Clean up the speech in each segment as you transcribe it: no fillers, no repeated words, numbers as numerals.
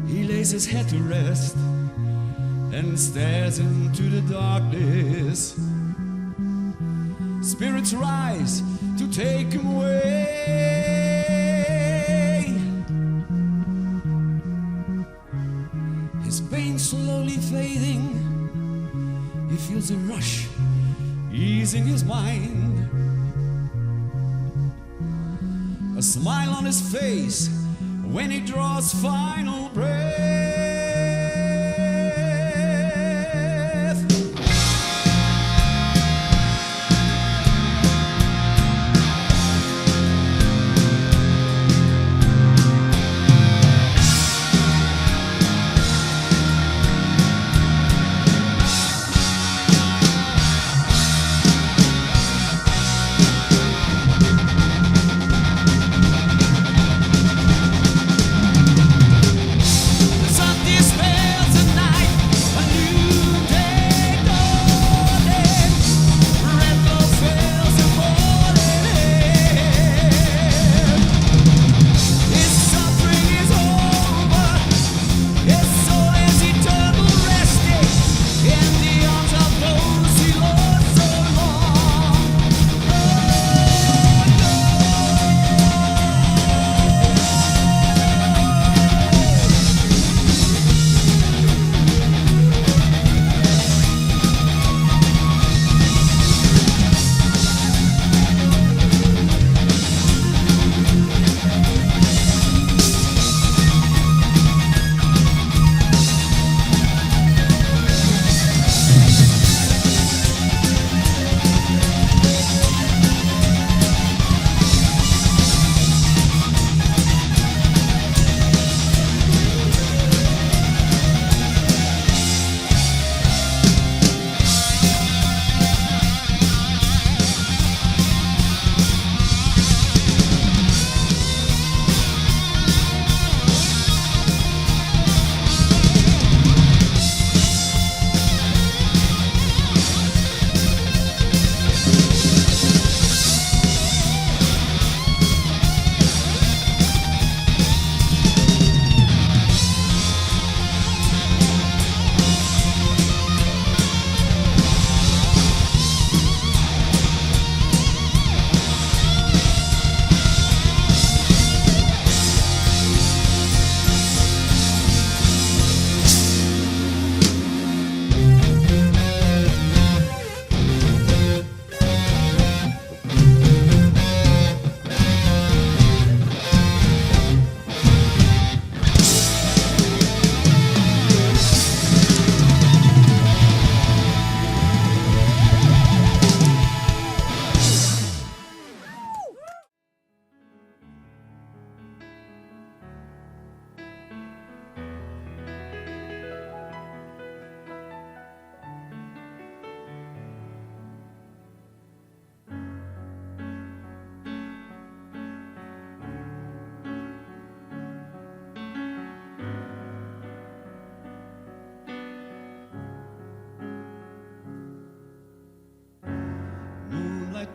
He lays his head to rest and stares into the darkness. Spirits rise to take him away. His pain slowly fading. He feels a rush easing his mind. A smile on his face when he draws final breath.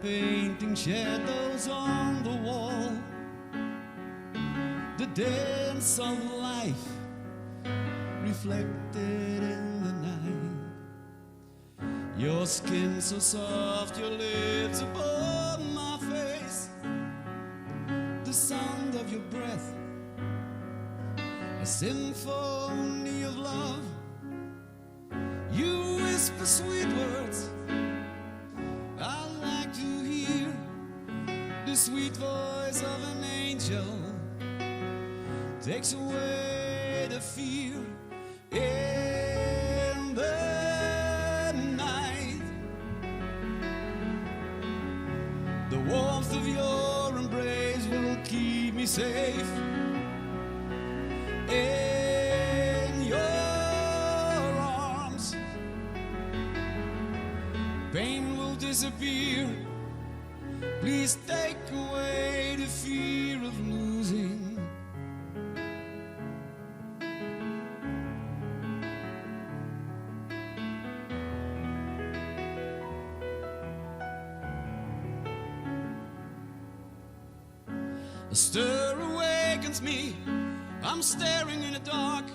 Painting shadows on the wall, the dance of life reflected in the night. Your skin so soft, your lips upon my face, the sound of your breath, a symphony of love. You whisper sweet words I like to hear, the sweet voice of an angel takes away the fear in the night. The warmth of your embrace will keep me safe in your arms. Pain will disappear. Please take away the fear of losing. A stir awakens me I'm staring in the dark.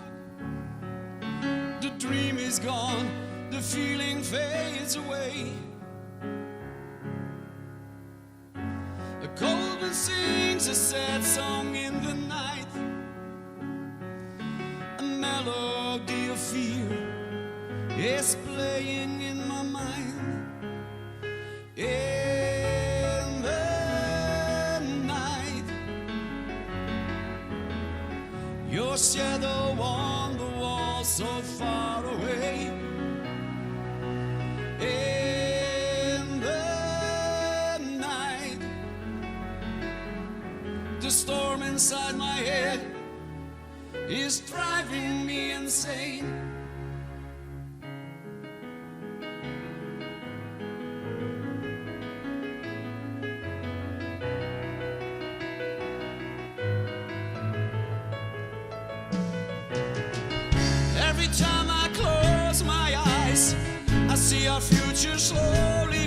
The dream is gone, the feeling fades away. A cold wind sings a sad song in the night, a melody of fear is playing in my mind. In the night, your shadow on the wall so far away. In the night, the storm inside my head is driving me insane. Every time I close my eyes, I see our future slowly